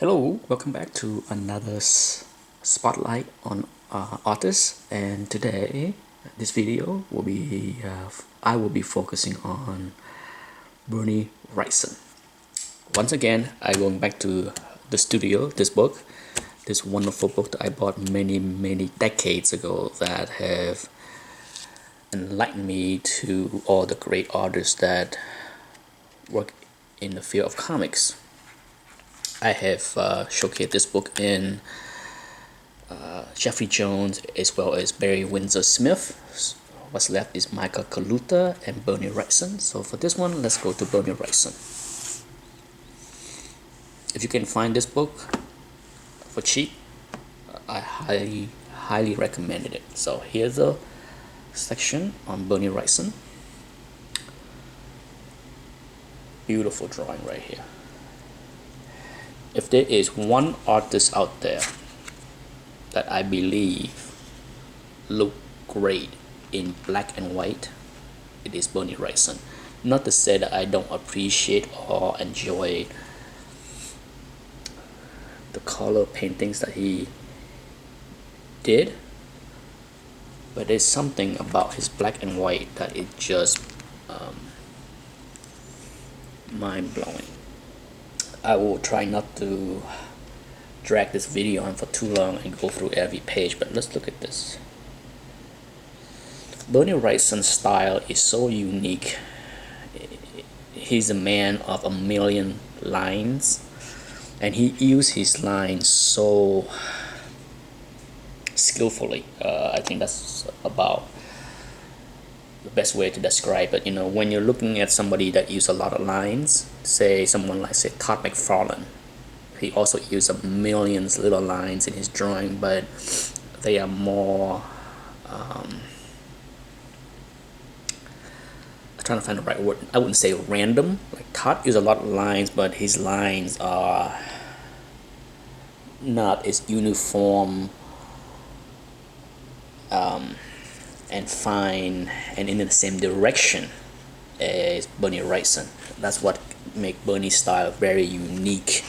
Hello, welcome back to another spotlight on artists. And today, this video will be I will be focusing on Bernie Wrightson. Once again, I'm going back to the studio. This wonderful book that I bought many decades ago that have enlightened me to all the great artists that work in the field of comics. I have showcased this book in Jeffrey Jones as well as Barry Windsor Smith. What's left is Michael Kaluta and Bernie Wrightson. So for this one, let's go to Bernie Wrightson. If you can find this book for cheap, I highly recommended it. So here's the section on Bernie Wrightson. Beautiful drawing right here. If there is one artist out there that I believe look great in black and white, it is Bernie Wrightson. Not to say that I don't appreciate or enjoy the color paintings that he did, but there's something about his black and white that is just mind-blowing. I will try not to drag this video on for too long and go through every page, but let's look at this. Bernie Wrightson's style is so unique. He's a man of a million lines, and he used his lines so skillfully. I think that's about the best way to describe it. You know, when you're looking at somebody that uses a lot of lines, say someone like Todd McFarlane, he also used millions little lines in his drawing, but they are more I'm trying to find the right word. I wouldn't say random. Like Todd used a lot of lines, but his lines are not as uniform and fine and in the same direction as Bernie Wrightson. That's what makes Bernie's style very unique.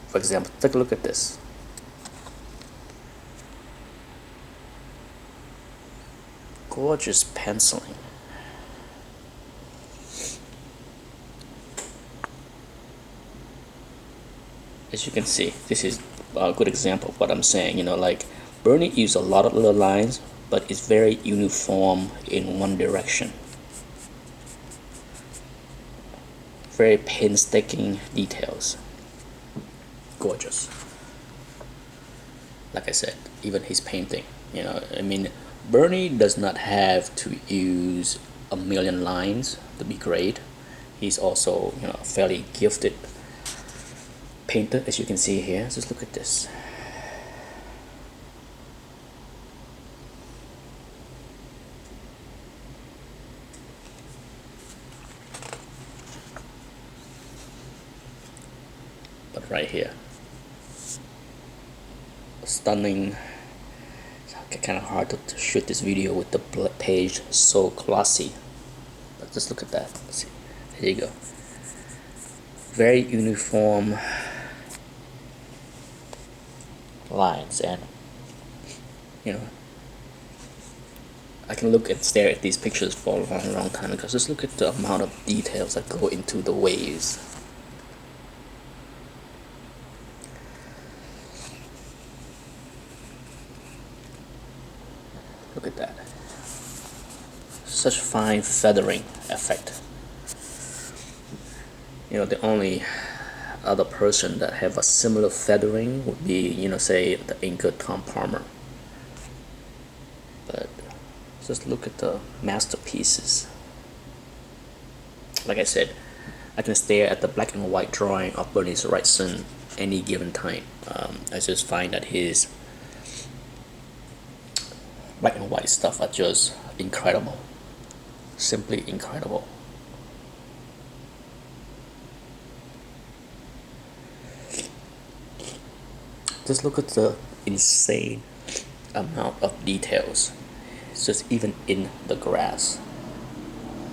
For example, take a look at this. Gorgeous penciling. As you can see, this is a good example of what I'm saying. You know, like Bernie used a lot of little lines, but it's very uniform in one direction. Very painstaking details. Gorgeous. Like I said, even his painting, you know, I mean, Bernie does not have to use a million lines to be great. He's also, you know, a fairly gifted painter, as you can see here. Just look at this. But right here, stunning. It's kind of hard to shoot this video with the page so glossy, but just look at that. Let's see. There you go. Very uniform lines, and you know, I can look and stare at these pictures for a long time, because just look at the amount of details that go into the waves. Look at that. Such fine feathering effect. You know, the only other person that have a similar feathering would be, you know, say the inker Tom Palmer. But just look at the masterpieces. Like I said, I can stare at the black and white drawing of Bernie Wrightson any given time. I just find that his black and white stuff are just incredible. Simply incredible. Just look at the insane amount of details. It's just even in the grass.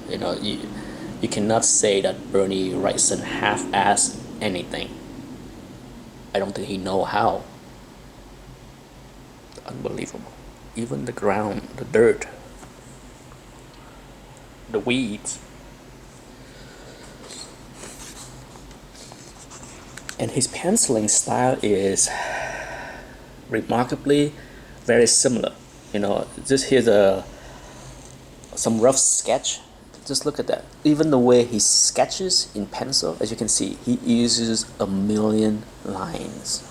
You know, you cannot say that Bernie Wrightson half-assed anything. I don't think he know how. Unbelievable. Even the ground, the dirt, the weeds. And his penciling style is remarkably very similar. Just here's some rough sketch. Just look at that. Even the way he sketches in pencil, as you can see, he uses a million lines.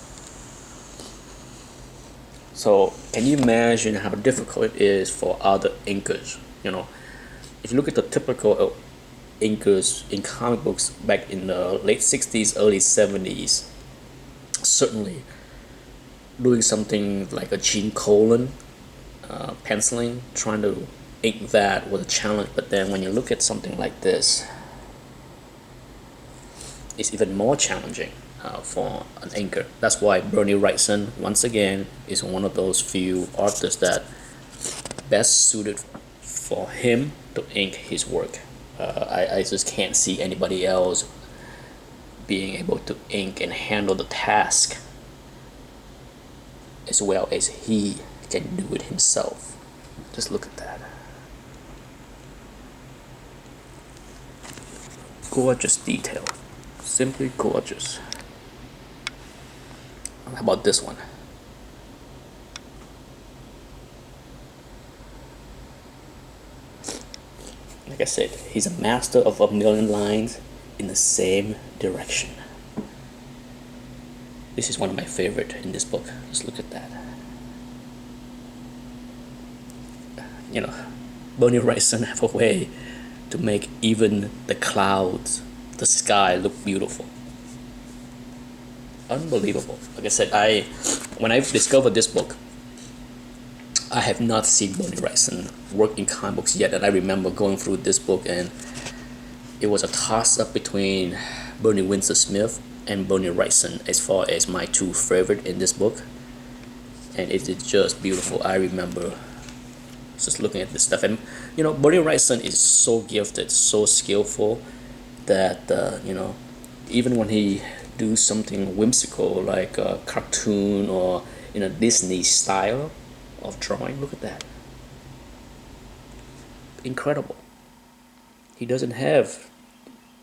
So can you imagine how difficult it is for other inkers? If you look at the typical inkers in comic books back in the late 60s, early 70s, certainly doing something like a Gene Colan penciling, trying to ink that was a challenge. But then when you look at something like this, it's even more challenging for an inker. That's why Bernie Wrightson, once again, is one of those few artists that best suited for him to ink his work. I just can't see anybody else being able to ink and handle the task as well as he can do it himself. Just look at that. Gorgeous detail. Simply gorgeous. How about this one? Like I said, he's a master of a million lines in the same direction. This is one of my favorite in this book. Just look at that. Bernie Wrightson have a way to make even the clouds, the sky, look beautiful. Unbelievable. Like I said, when I discovered this book, I have not seen Bernie Wrightson work in comic books yet, and I remember going through this book, and it was a toss-up between Bernie Windsor Smith and Bernie Wrightson as far as my two favorite in this book, and it is just beautiful. I remember just looking at this stuff, and Bernie Wrightson is so gifted, so skillful that even when he do something whimsical like a cartoon or Disney style of drawing, look at that. Incredible. He doesn't have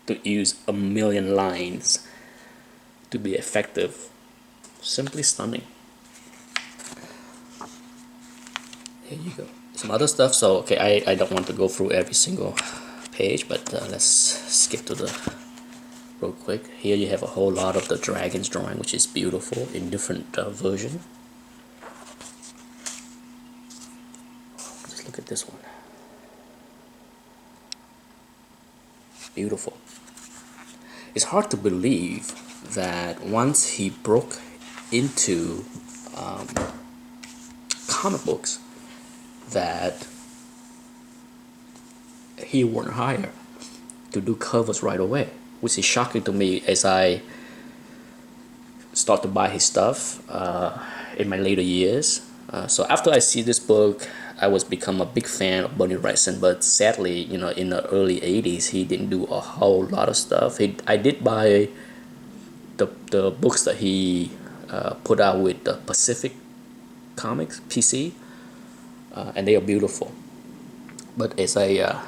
to use a million lines to be effective. Simply stunning. Here you go. Some other stuff. So okay, I don't want to go through every single page, but let's skip to the real quick. Here you have a whole lot of the dragons drawing, which is beautiful in different version. Just look at this one. Beautiful. It's hard to believe that once he broke into comic books, that he weren't hired to do covers right away, which is shocking to me as I start to buy his stuff in my later years. So after I see this book, I was become a big fan of Bernie Wrightson, but sadly, in the early 80s, he didn't do a whole lot of stuff. I did buy the books that he put out with the Pacific Comics, PC, and they are beautiful. But as I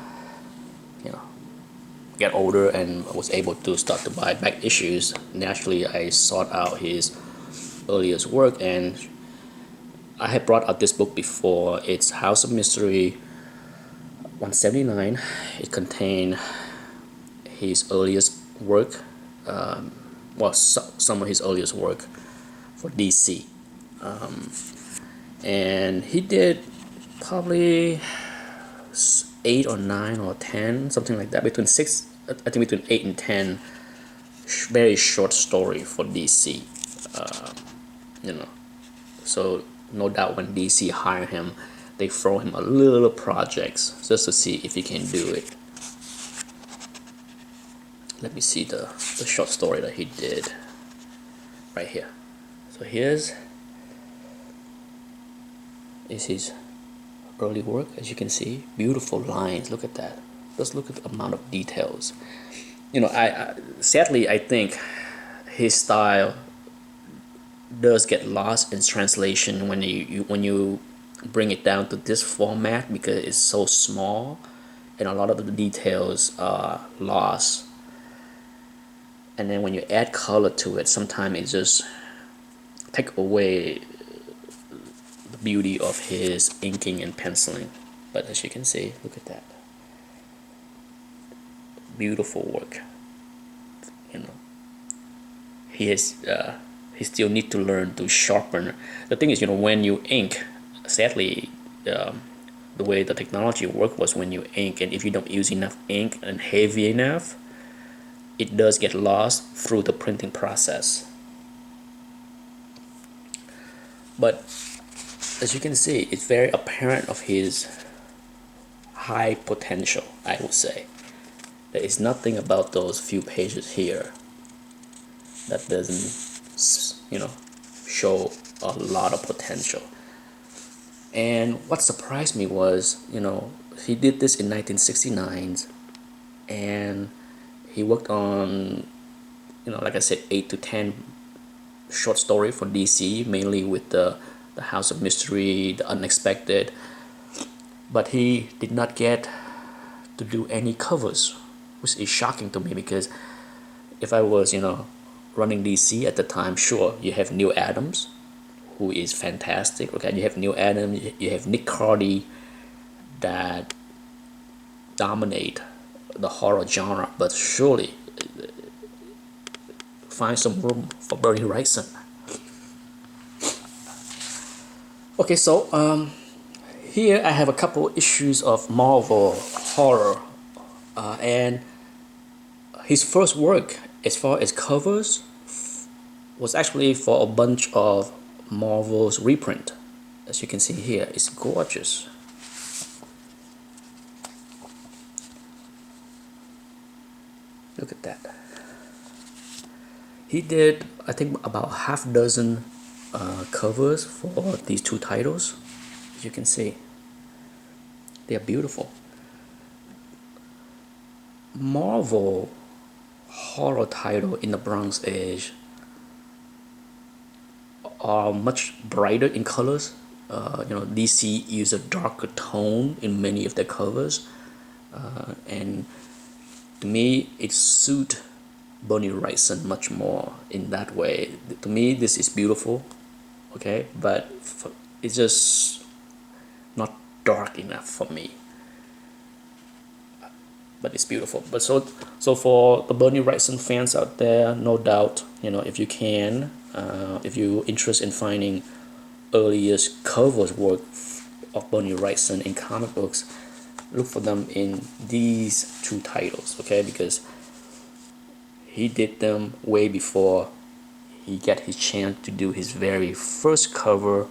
get older and was able to start to buy back issues, naturally I sought out his earliest work, and I had brought out this book before. It's House of Mystery 179. It contained his earliest work, some of his earliest work for DC, and he did probably 8 or 9 or 10, something like that, between 8 and 10 very short story for DC. So no doubt when DC hire him, they throw him a little projects just to see if he can do it. Let me see the short story that he did right here. So here's his early work. As you can see, beautiful lines. Look at that. Just look at the amount of details. Sadly I think his style does get lost in translation when you bring it down to this format, because it's so small and a lot of the details are lost. And then when you add color to it, sometimes it just take away the beauty of his inking and penciling. But as you can see, look at that beautiful work. You know, he is he still need to learn to sharpen. The thing is, when you ink, sadly, the way the technology worked was when you ink, and if you don't use enough ink and heavy enough, it does get lost through the printing process. But as you can see, it's very apparent of his high potential, I would say. There is nothing about those few pages here that doesn't, show a lot of potential. And what surprised me was, he did this in 1969, and he worked on, like I said, 8 to 10 short story for DC, mainly with the House of Mystery, the Unexpected. But he did not get to do any covers, which is shocking to me, because if I was, running DC at the time, sure, you have Neil Adams, who is fantastic. Okay, you have Neil Adams, you have Nick Cardy, that dominate the horror genre, but surely find some room for Bernie Wrightson. Okay, so here I have a couple issues of Marvel horror, and his first work as far as covers was actually for a bunch of Marvel's reprint. As you can see here, it's gorgeous. Look at that. He did, I think, about half dozen covers for these two titles. As you can see, they are beautiful. Marvel horror title in the Bronze Age are much brighter in colors. DC use a darker tone in many of their covers, and to me, it suits Bernie Wrightson much more in that way. To me, this is beautiful, okay, but it's just not dark enough for me. But it's beautiful. But so for the Bernie Wrightson fans out there, no doubt, if you can, if you're interested in finding earliest covers work of Bernie Wrightson in comic books, look for them in these two titles, okay? Because he did them way before he got his chance to do his very first cover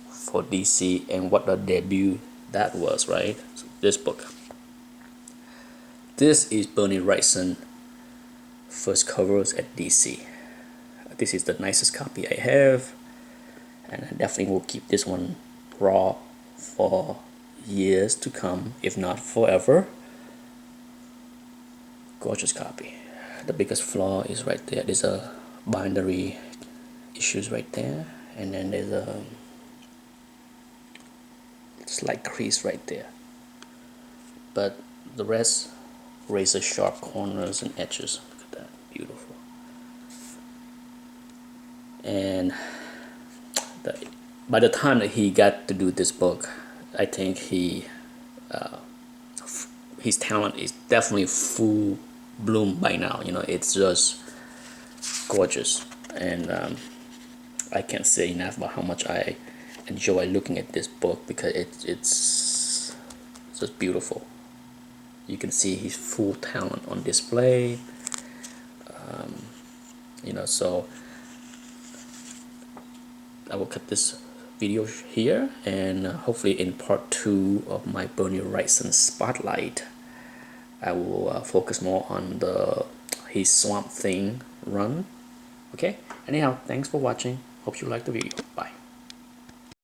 for DC, and what a debut that was, right? So this book. This is Bernie Wrightson first covers at DC. This is the nicest copy I have, and I definitely will keep this one raw for years to come, if not forever. Gorgeous copy. The biggest flaw is right there. There's a bindery issues right there, and then there's a slight crease right there, but the rest razor sharp corners and edges. Look at that, beautiful. And by the time that he got to do this book, I think his talent is definitely full bloom by now. It's just gorgeous, and I can't say enough about how much I enjoy looking at this book, because it's just beautiful. You can see his full talent on display. So I will cut this video here, and hopefully in part 2 of my Bernie Wrightson spotlight, I will focus more on his Swamp Thing run. Okay, anyhow, thanks for watching. Hope you liked the video. Bye.